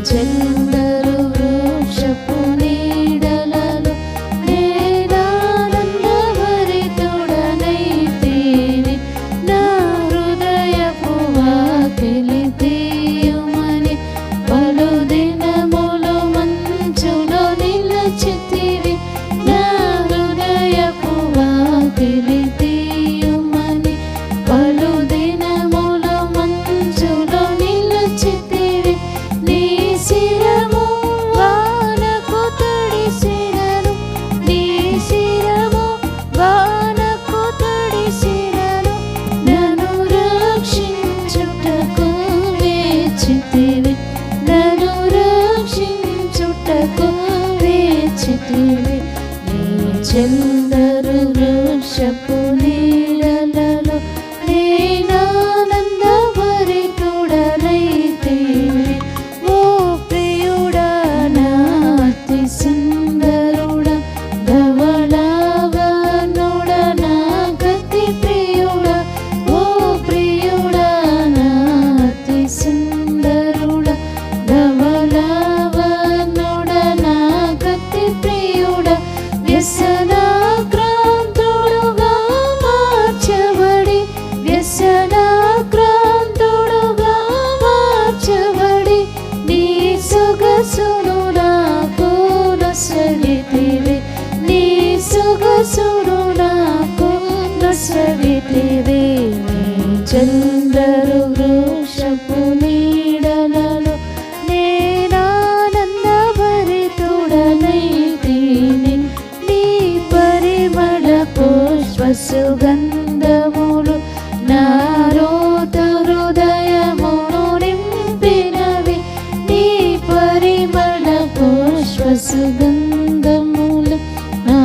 చెందరు వృక్షపు నీడలలో నేనానందభరితుడనైతిని. నా హృదయపు వాకిలి తీయుమని పలు దినములు మంచులో నిలచితివి. నా హృదయపు వాకిలి తీయుమని పలు దినములు మంచులో నిలచితివి. నీ శిరము వానకు తడిసినను, నీ శిరము వానకు తడిసినను. నన్ను రక్షించుటకు వేచితివి, నన్ను రక్షించుటకు వేచితివి. నీ చెందరు వృక్షపు నీడలలో నేనానందభరితుడనైతిని. ఓ ప్రియుడా నా అతి సుందరుడా, ధవళావనుడా నా గతి ప్రియుడా. ఓ ప్రియుడా నా అతి సుందరుడా, ధవళావనుడా నా గతి ప్రియుడా. వ్యసనాక్రాంతుడుగా మార్చబడి, వ్యసనాక్రాంతుడుగా మార్చబడి నీ సొగసును నాకు నొసగితివి, నీ సొగసును నాకు నొసగితివి. నీ చందరు వృక్షపు నీడలలో నేనానందభరితుడనైతిని. నీ పరిమళ పుష్ప సుగంధములు నా రోత హృదయమును నింపినవి. నీ పరిమళ పుష్ప సుగంధములు నా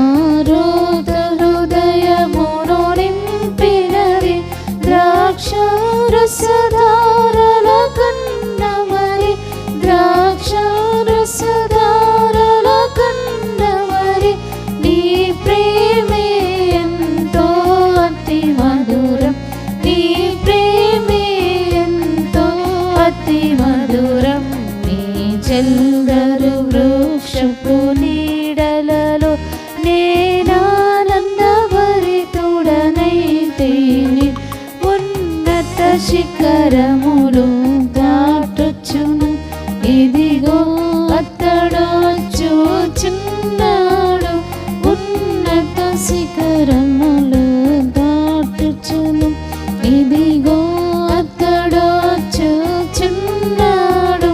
రోత హృదయమును నింపినవి. ద్రాక్షారసధారల కన్నమరి, ద్రాక్షారసధారల కన్నమరి. నీ ప్రేమే ఎంతో అతి మధురం, నీ ప్రేమే ఎంతో అతి మధురం. నీ చెందరు వృక్షపు నీడలలో నేనానందభరితుడనైతిని. ఉన్నత శిఖరములు దాటుచును, ఇదిగో అతడొచ్చుచున్నాడు. ఉన్నత శిఖరములు దాటుచును, ఇదిగో అతడొచ్చుచున్నాడు.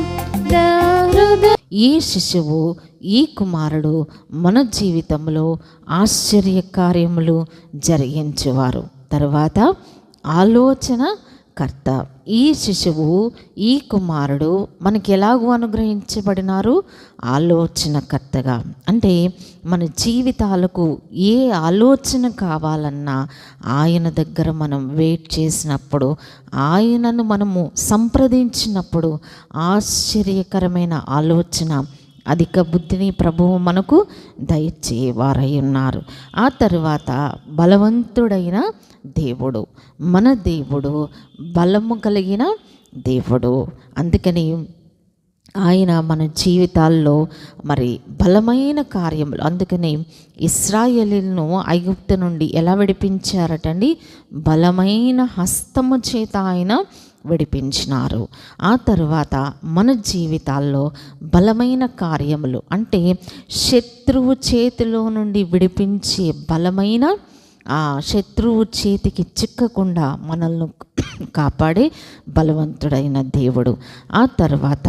నా హృదయ ఈ శిశువు, ఈ కుమారుడు మన జీవితంలో ఆశ్చర్య కార్యములు జరిగించువారు. తర్వాత ఆలోచన కర్త. ఈ శిశువు, ఈ కుమారుడు మనకి ఎలాగూ అనుగ్రహించబడినారు? ఆలోచనకర్తగా. అంటే మన జీవితాలకు ఏ ఆలోచన కావాలన్నా ఆయన దగ్గర మనం వెయిట్ చేసినప్పుడు, ఆయనను మనము సంప్రదించినప్పుడు ఆశ్చర్యకరమైన ఆలోచన, అధిక బుద్ధిని ప్రభువు మనకు దయచేవారై ఉన్నారు. ఆ తర్వాత బలవంతుడైన దేవుడు, మన దేవుడు బలము కలిగిన దేవుడు. అందుకని ఆయన మన జీవితాల్లో మరి బలమైన కార్యములు, అందుకని ఇశ్రాయేలీయులను ఐగుప్తు నుండి ఎలా విడిపించారటండి? బలమైన హస్తము చేత ఆయన విడిపించినారు. ఆ తర్వాత మన జీవితాల్లో బలమైన కార్యములు అంటే శత్రువు చేతిలో నుండి విడిపించే బలమైన, ఆ శత్రువు చేతికి చిక్కకుండా మనల్ని కాపాడే బలవంతుడైన దేవుడు. ఆ తర్వాత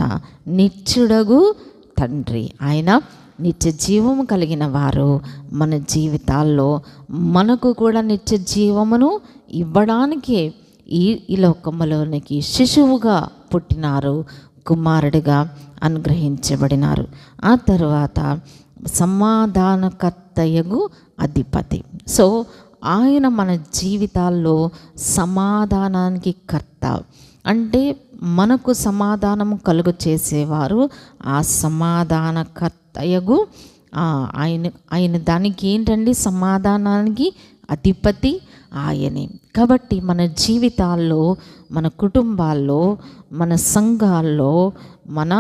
నిత్యుడగు తండ్రి, ఆయన నిత్య జీవము కలిగిన వారు మన జీవితాల్లో మనకు కూడా నిత్య జీవమును ఇవ్వడానికే ఈ లోకములోనికి శిశువుగా పుట్టినారు, కుమారుడిగా అనుగ్రహించబడినారు. ఆ తర్వాత సమాధానకర్తయగు అధిపతి. సో ఆయన మన జీవితాల్లో సమాధానానికి కర్త. అంటే మనకు సమాధానము కలుగు చేసేవారు ఆ సమాధానకర్తయగు ఆయన దానికి ఏంటండి? సమాధానానికి అధిపతి ఆయనే. కాబట్టి మన జీవితాల్లో, మన కుటుంబాల్లో, మన సంఘాల్లో, మన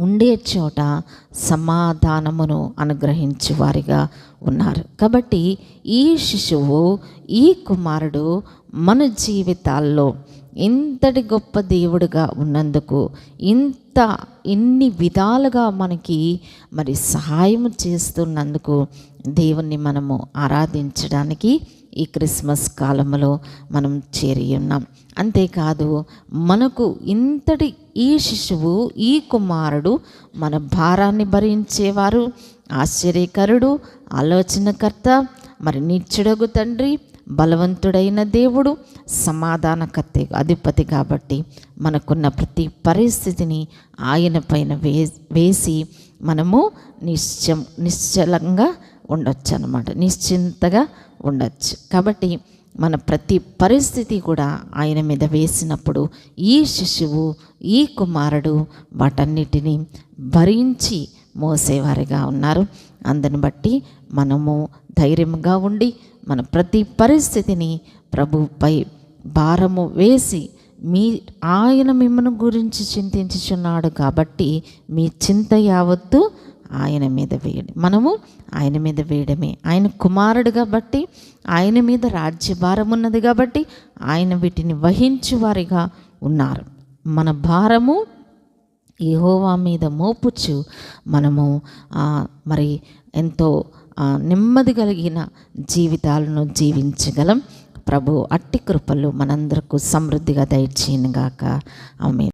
ఉండే చోట సమాధానమును అనుగ్రహించు వారిగా ఉన్నారు. కాబట్టి ఈ శిశువు, ఈ కుమారుడు మన జీవితాల్లో ఇంతటి గొప్ప దేవుడుగా ఉన్నందుకు, ఇన్ని విధాలుగా మనకి మరి సహాయం చేస్తున్నందుకు దేవుణ్ణి మనము ఆరాధించడానికి ఈ క్రిస్మస్ కాలంలో మనం చేరి ఉన్నాం. అంతేకాదు, మనకు ఇంతటి ఈ శిశువు, ఈ కుమారుడు మన భారాన్ని భరించేవారు, ఆశ్చర్యకరుడు, ఆలోచనకర్త, మరి నిత్యుడగు తండ్రి, బలవంతుడైన దేవుడు, సమాధానకర్త, అధిపతి. కాబట్టి మనకున్న ప్రతి పరిస్థితిని ఆయన పైన వేసి మనము నిశ్చలంగా ఉండొచ్చు అన్నమాట, నిశ్చింతగా ఉండొచ్చు. కాబట్టి మన ప్రతి పరిస్థితి కూడా ఆయన మీద వేసినప్పుడు ఈ శిశువు, ఈ కుమారుడు వాటన్నిటినీ భరించి మోసేవారిగా ఉన్నారు. అందుని బట్టి మనము ధైర్యంగా ఉండి మన ప్రతి పరిస్థితిని ప్రభుపై భారము వేసి, ఆయన మిమ్మల్ని గురించి చింతించుచున్నాడు కాబట్టి మీ చింత యావత్తు ఆయన మీద వేయండి. మనము ఆయన మీద వేయడమే. ఆయన కుమారుడు కాబట్టి, ఆయన మీద రాజ్యభారం ఉన్నది కాబట్టి ఆయన వీటిని వహించువారిగా ఉన్నారు. మన భారము యెహోవా మీద మోపుచు మనము మరి ఎంతో నెమ్మది కలిగిన జీవితాలను జీవించగలం. ప్రభు అట్టి కృపలు మనందరకు సమృద్ధిగా దయచేయునుగాక. ఆమేన్.